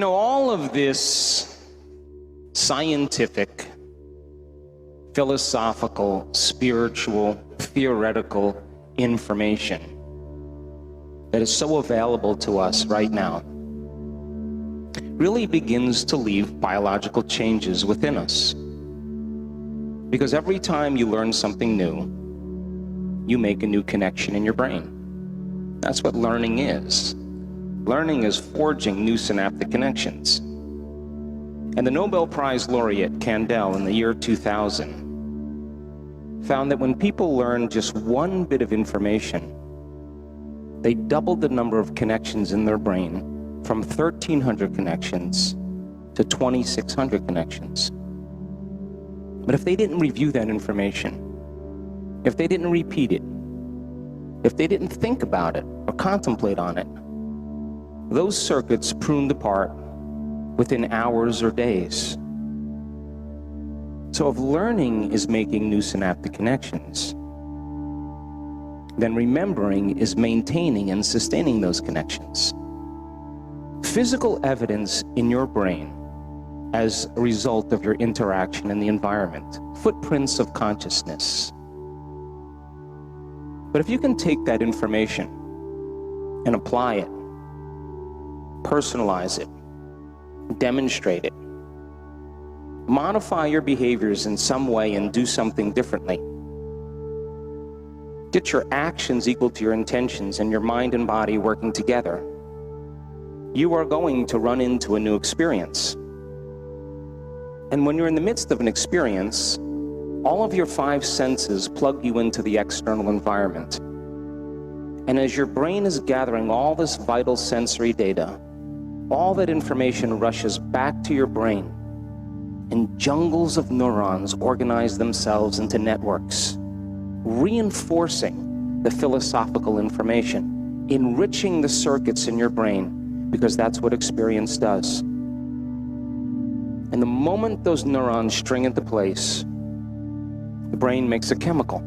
All of this scientific, philosophical, spiritual, theoretical information that is so available to us right now really begins to leave biological changes within us. Because every time you learn something new, you make a new connection in your brain. That's what learning is. Learning is forging new synaptic connections. And the Nobel Prize laureate Kandel in the year 2000 found that when people learn just one bit of information, they doubled the number of connections in their brain from 1,300 connections to 2,600 connections. But if they didn't review that information, if they didn't repeat it, if they didn't think about it or contemplate on it, those circuits pruned apart within hours or days. So if learning is making new synaptic connections, then remembering is maintaining and sustaining those connections. Physical evidence in your brain as a result of your interaction in the environment, footprints of consciousness. But if you can take that information and apply it, personalize it, demonstrate it, modify your behaviors in some way and do something differently, get your actions equal to your intentions and your mind and body working together, you are going to run into a new experience. And when you're in the midst of an experience, all of your five senses plug you into the external environment. And as your brain is gathering all this vital sensory data, all that information rushes back to your brain, and jungles of neurons organize themselves into networks, reinforcing the philosophical information, enriching the circuits in your brain, because that's what experience does. And the moment those neurons string into place, the brain makes a chemical.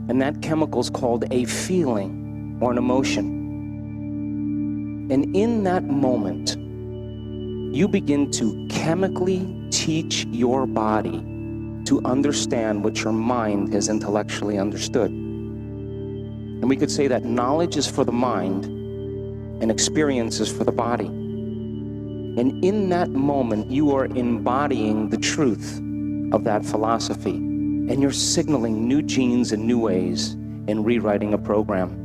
And that chemical is called a feeling or an emotion. And in that moment, you begin to chemically teach your body to understand what your mind has intellectually understood. And we could say that knowledge is for the mind and experience is for the body. And in that moment, you are embodying the truth of that philosophy. And you're signaling new genes in new ways and rewriting a program.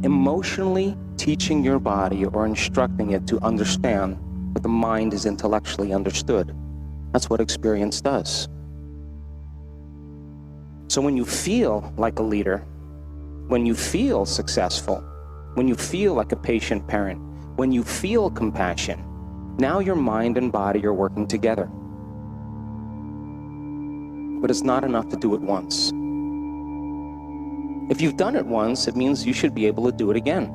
Emotionally teaching your body or instructing it to understand what the mind is intellectually understood. That's what experience does. So when you feel like a leader, when you feel successful, when you feel like a patient parent, when you feel compassion, now your mind and body are working together. But it's not enough to do it once. If you've done it once, it means you should be able to do it again.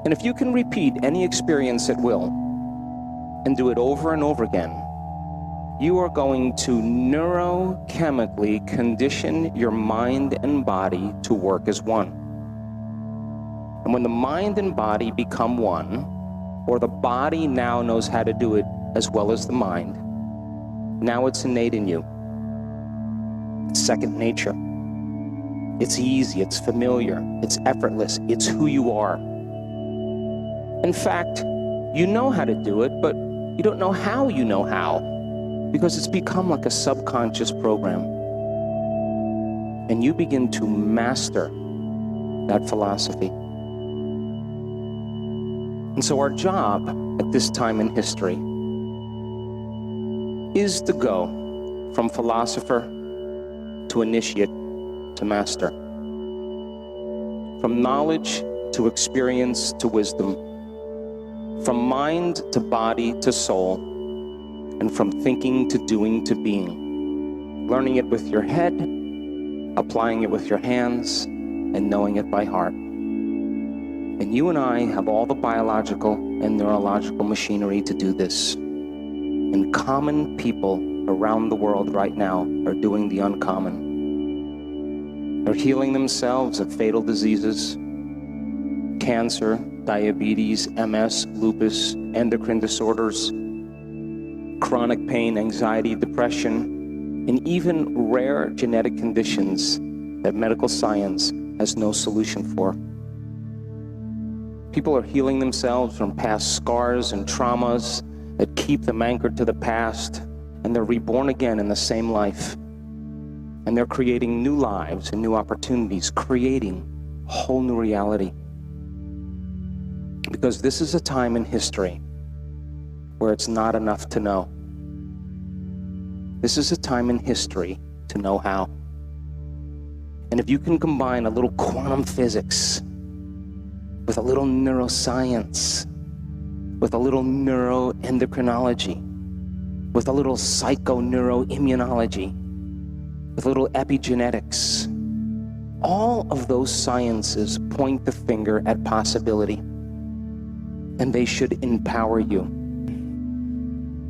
And if you can repeat any experience at will and do it over and over again, you are going to neurochemically condition your mind and body to work as one. And when the mind and body become one, or the body now knows how to do it as well as the mind, now it's innate in you. It's second nature. It's easy, it's familiar, it's effortless, it's who you are. In fact, you know how to do it, but you don't know how you know how, because it's become like a subconscious program. And you begin to master that philosophy. And so our job at this time in history is to go from philosopher to initiate to master, from knowledge to experience to wisdom, from mind to body to soul, and from thinking to doing to being, learning it with your head, applying it with your hands, and knowing it by heart. And you and I have all the biological and neurological machinery to do this. And common people around the world right now are doing the uncommon. They're healing themselves of fatal diseases, cancer, diabetes, MS, lupus, endocrine disorders, chronic pain, anxiety, depression, and even rare genetic conditions that medical science has no solution for. People are healing themselves from past scars and traumas that keep them anchored to the past, and they're reborn again in the same life. And they're creating new lives and new opportunities, creating a whole new reality. Because this is a time in history where it's not enough to know. This is a time in history to know how. And if you can combine a little quantum physics with a little neuroscience, with a little neuroendocrinology, with a little psychoneuroimmunology, with a little epigenetics, all of those sciences point the finger at possibility, and they should empower you.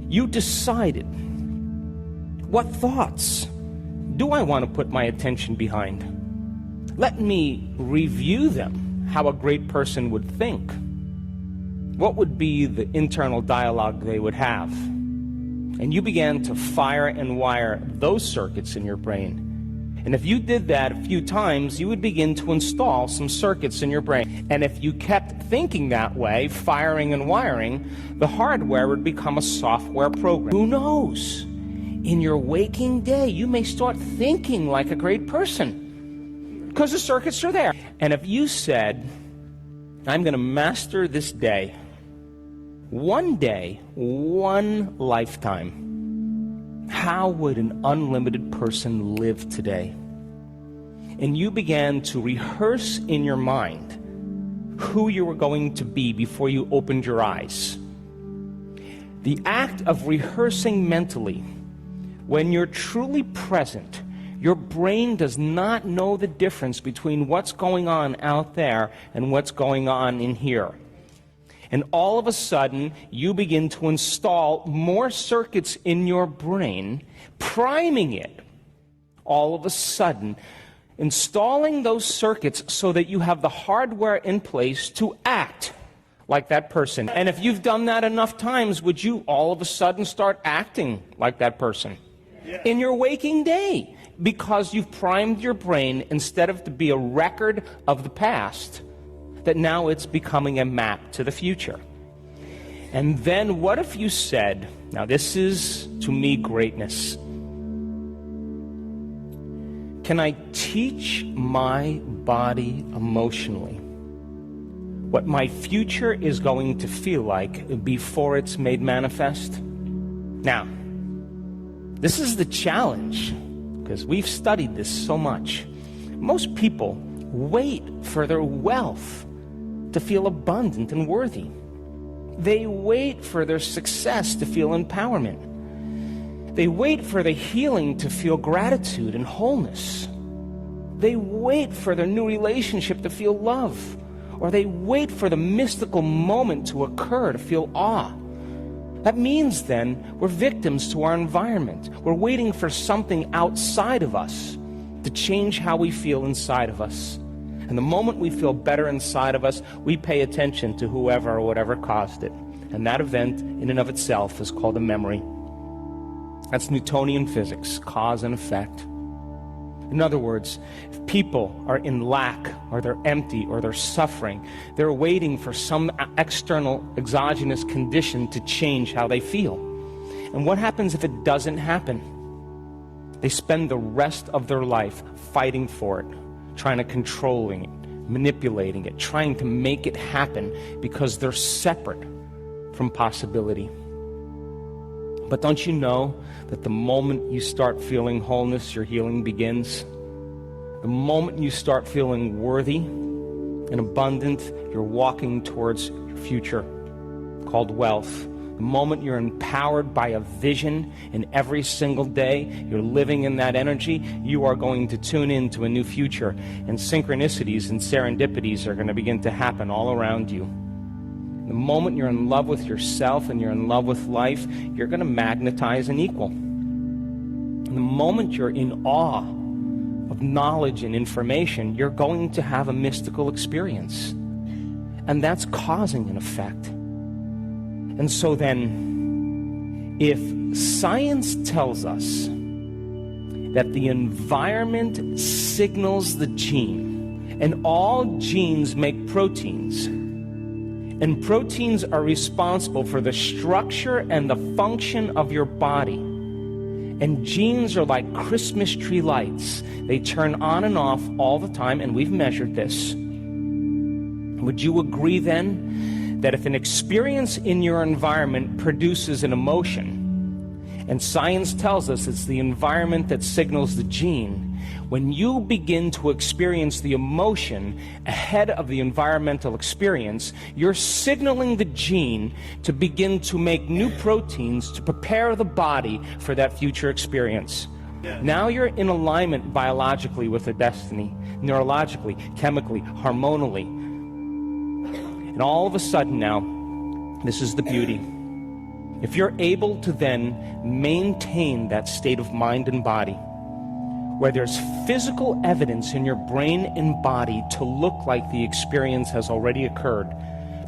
You decided, what thoughts do I want to put my attention behind? Let me review them, how a great person would think. What would be the internal dialogue they would have? And you began to fire and wire those circuits in your brain. And if you did that a few times, you would begin to install some circuits in your brain. And if you kept thinking that way, firing and wiring, the hardware would become a software program. Who knows? In your waking day, you may start thinking like a great person because the circuits are there. And if you said, I'm going to master this day, one lifetime, how would an unlimited person live today? And you began to rehearse in your mind who you were going to be before you opened your eyes. The act of rehearsing mentally, when you're truly present, your brain does not know the difference between what's going on out there and what's going on in here. And all of a sudden, you begin to install more circuits in your brain, priming it. All of a sudden, installing those circuits so that you have the hardware in place to act like that person. And if you've done that enough times, would you all of a sudden start acting like that person? Yeah. In your waking day, because you've primed your brain instead of to be a record of the past, that now it's becoming a map to the future. And then what if you said, now this is to me greatness, can I teach my body emotionally what my future is going to feel like before it's made manifest? Now, this is the challenge, because we've studied this so much. Most people wait for their wealth to feel abundant and worthy. They wait for their success to feel empowerment. They wait for the healing to feel gratitude and wholeness. They wait for their new relationship to feel love. Or they wait for the mystical moment to occur to feel awe. That means then we're victims to our environment. We're waiting for something outside of us to change how we feel inside of us. And the moment we feel better inside of us, we pay attention to whoever or whatever caused it. And that event in and of itself is called a memory. That's Newtonian physics, cause and effect. In other words, if people are in lack, or they're empty, or they're suffering, they're waiting for some external exogenous condition to change how they feel. And what happens if it doesn't happen? They spend the rest of their life fighting for it, trying to controlling it, manipulating it, trying to make it happen because they're separate from possibility. But don't you know that the moment you start feeling wholeness, your healing begins? The moment you start feeling worthy and abundant, you're walking towards your future called wealth. The moment you're empowered by a vision, and every single day you're living in that energy, you are going to tune into a new future. And synchronicities and serendipities are going to begin to happen all around you. The moment you're in love with yourself and you're in love with life, you're going to magnetize an equal. And the moment you're in awe of knowledge and information, you're going to have a mystical experience. And that's causing an effect. And so then, if science tells us that the environment signals the gene, and all genes make proteins, and proteins are responsible for the structure and the function of your body, and genes are like Christmas tree lights. They turn on and off all the time, and we've measured this. Would you agree then that if an experience in your environment produces an emotion, and science tells us it's the environment that signals the gene, when you begin to experience the emotion ahead of the environmental experience, you're signaling the gene to begin to make new proteins to prepare the body for that future experience. Now you're in alignment biologically with the destiny, neurologically, chemically, hormonally. And all of a sudden now, this is the beauty. If you're able to then maintain that state of mind and body, where there's physical evidence in your brain and body to look like the experience has already occurred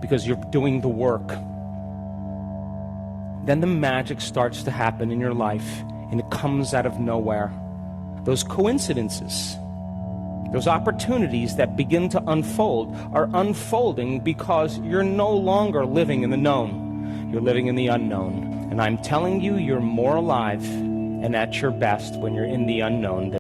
because you're doing the work, then the magic starts to happen in your life, and it comes out of nowhere. Those coincidences, those opportunities that begin to unfold are unfolding because you're no longer living in the known. You're living in the unknown. And I'm telling you, you're more alive and at your best when you're in the unknown than